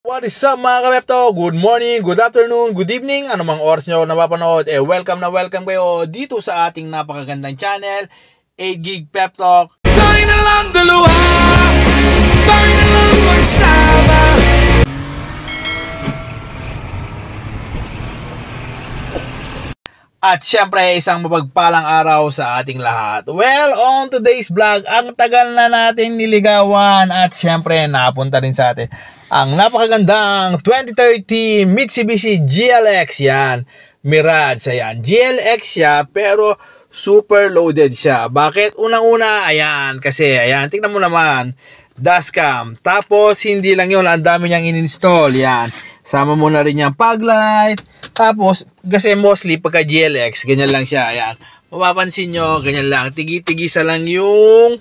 What is up mga kapepto? Good morning, good afternoon, good evening, anumang oras nyo napapanood, welcome kayo dito sa ating napakagandang channel, 8GB Pep Talk. Tayo na lang dalawa, tayo na lang magsama. At syempre, isang mapagpalang araw sa ating lahat. Well, on today's vlog, ang tagal na natin niligawan at syempre, napunta rin sa atin ang napakagandang 2030 Mitsubishi GLX. Yan, Mirage. Ayan, GLX siya pero super loaded siya. Bakit? Unang-una, ayan, kasi ayan, tingnan mo naman, dashcam. Tapos, hindi lang yun, ang dami niyang in-install. Yan, sama mo na rin yung fog light. Tapos, kasi mostly pagka GLX, ganyan lang siya. Ayan, mapapansin nyo, ganyan lang. Tigi-tigisa lang yung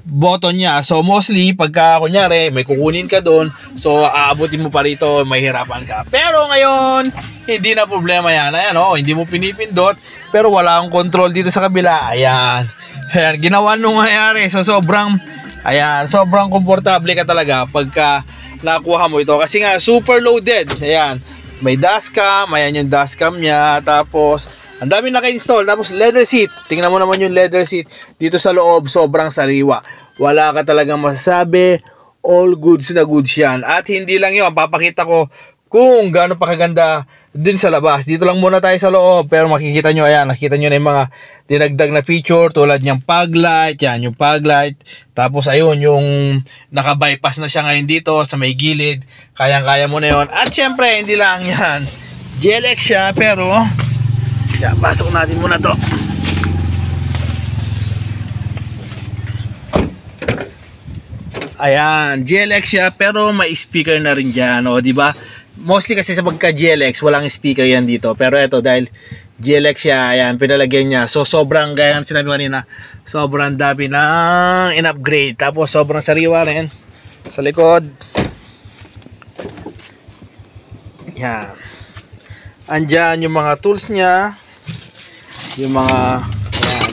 button niya. So, mostly, pagka, kunyari, may kukunin ka doon, so, aabutin mo pa rito, mahirapan ka. Pero ngayon, hindi na problema yan. Ayan, oh, hindi mo pinipindot, pero wala akong control dito sa kabila. Ayan. Ayan, ginawa nung nangyari. So, sobrang komportable ka talaga pagka nakuha mo ito. Kasi nga, super loaded. Ayan. May dashcam, ayan yung dashcam niya, tapos ang dami naka-install, tapos leather seat. Tingnan mo naman yung leather seat dito sa loob, sobrang sariwa. Wala ka talagang masasabi, all goods na goods yan. At hindi lang yun, papakita ko kung gaano pa kaganda din sa labas. Dito lang muna tayo sa loob, pero makikita nyo, ayan, nakita nyo na yung mga dinagdag na feature tulad niyang fog light, yan yung fog light. Tapos ayun, yung naka-bypass na siya ngayon dito sa may gilid, kayang-kaya mo na yun. At syempre, hindi lang yan, GLX siya, pero yan, pasok natin muna to. Ayan, GLX siya, pero may speaker na rin dyan, o, di ba? Mostly kasi sa pagka GLX, walang speaker yan dito. Pero ito, dahil GLX siya, ayan, pinalagyan niya. So, sobrang, gaya ng sinabi kanina, sobrang dami na in-upgrade. Tapos, sobrang sariwa rin sa likod. Yan. Andyan yung mga tools niya. Yung mga, ayan.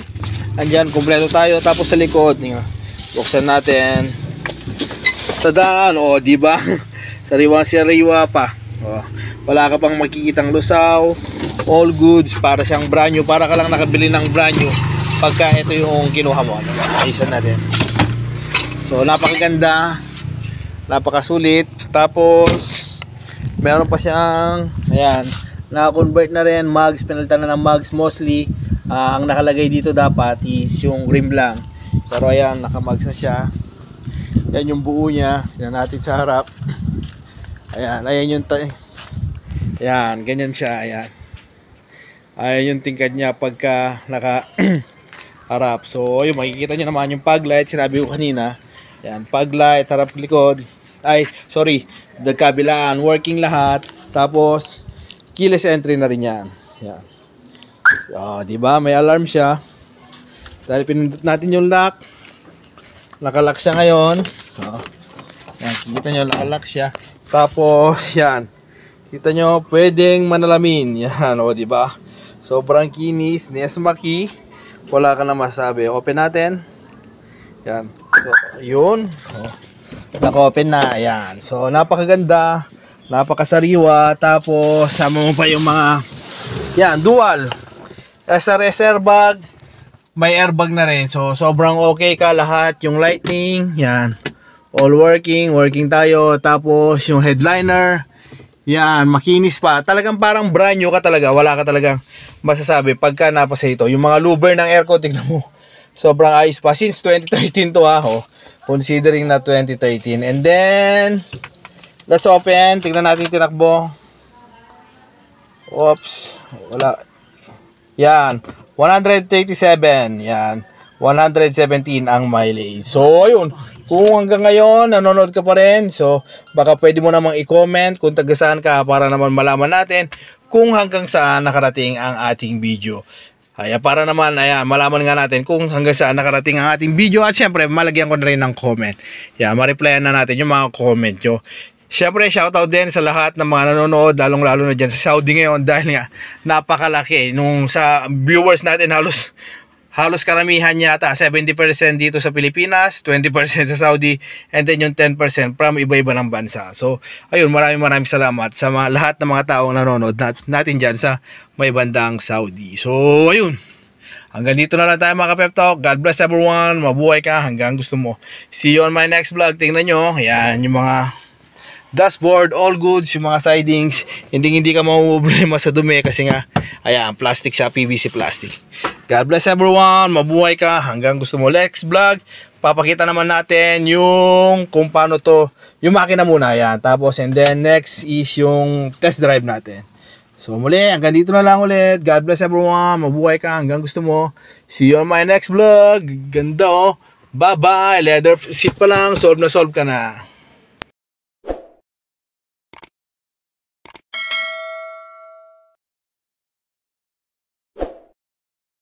Andyan, kompleto tayo. Tapos sa likod, buksan natin. Tadaan, o, di ba? Sariwa pa. Oh, wala ka pang makikitang lusaw. All goods, para siyang brand new. Para ka lang nakabili ng brand new pagka ito yung kinuha mo. Ayusan natin. So, napakaganda, napakasulit. Tapos, meron pa siyang, ayan, na-convert na rin. Mags, pinalitan na ng mags mostly. Ang nakalagay dito dapat is yung rim lang. Pero ayan, naka-mags na siya. Yan yung buo niya. Yan natin sa harap. Ayan, ayan yung ayan, ganyan siya, ayan. Ayan yung tingkad niya pagka naka harap. So, ayun, makikita niyo naman yung fog light, sinabi ko kanina. Ayan, fog light, harap likod. Ay, sorry, kabilaan, working lahat. Tapos, keyless entry na rin yan. Ayan. So, di ba? May alarm siya. Dahil pinindot natin yung lock. Nakalock siya ngayon. So, ayan, kikita niyo, nakalock siya. Tapos, yan. Kita nyo, pwedeng manalamin. Yan, o, diba? Sobrang kinis. Nesmaki. Wala ka na masabi. Open natin. Yan. So, yun. Naka-open na. Yan. So, napakaganda. Napakasariwa. Tapos, sama mo pa yung mga, yan, dual. SRS airbag. May airbag na rin. So, sobrang okay ka lahat. Yung lighting. Yan. All working tayo. Tapos yung headliner, yan, makinis pa. Talagang parang brand new ka talaga. Wala ka talagang masasabi pagka napasa ito. Yung mga louver ng aircon, tignan mo, sobrang ayos pa. Since 2013 to, oh. Considering na 2013. And then, let's open. Tignan natin tinakbo. Oops. Wala. Yan. 137. Yan. 117 ang mileage. So, ayun. Kung hanggang ngayon, nanonood ka pa rin, so, baka pwede mo namang i-comment kung taga saan ka para naman malaman natin kung hanggang saan nakarating ang ating video. Ay, para naman, ayan, malaman nga natin kung hanggang saan nakarating ang ating video. At syempre, malagyan ko na rin ng comment. Yan, ma-replyan na natin yung mga comment nyo. Syempre, shoutout din sa lahat ng mga nanonood, lalong-lalo na dyan sa Saudi ngayon dahil nga napakalaki. Nung sa viewers natin, halos halos karamihan yata, 70% dito sa Pilipinas, 20% sa Saudi, and then yung 10% from iba-iba ng bansa. So, ayun, maraming salamat sa lahat ng mga taong nanonood natin dyan sa may bandang Saudi. So, ayun. Hanggang dito na lang tayo mga ka-Pep Talk. God bless everyone. Mabuhay ka hanggang gusto mo. See you on my next vlog. Tingnan nyo. Ayan, yung mga dashboard, all goods, yung mga sidings. Hindi ka mamuproblema sa dumi kasi nga, ayan, plastic siya, PVC plastic. God bless everyone. Mabuhay ka hanggang gusto mo. Next vlog, papakita naman natin yung kung paano to, yung makina muna. Ayan. Tapos, and then next is yung test drive natin. So muli, hanggang dito na lang ulit. God bless everyone. Mabuhay ka hanggang gusto mo. See you on my next vlog. Ganda oh. Bye bye. Leather seat pa lang. Solve na solve ka na.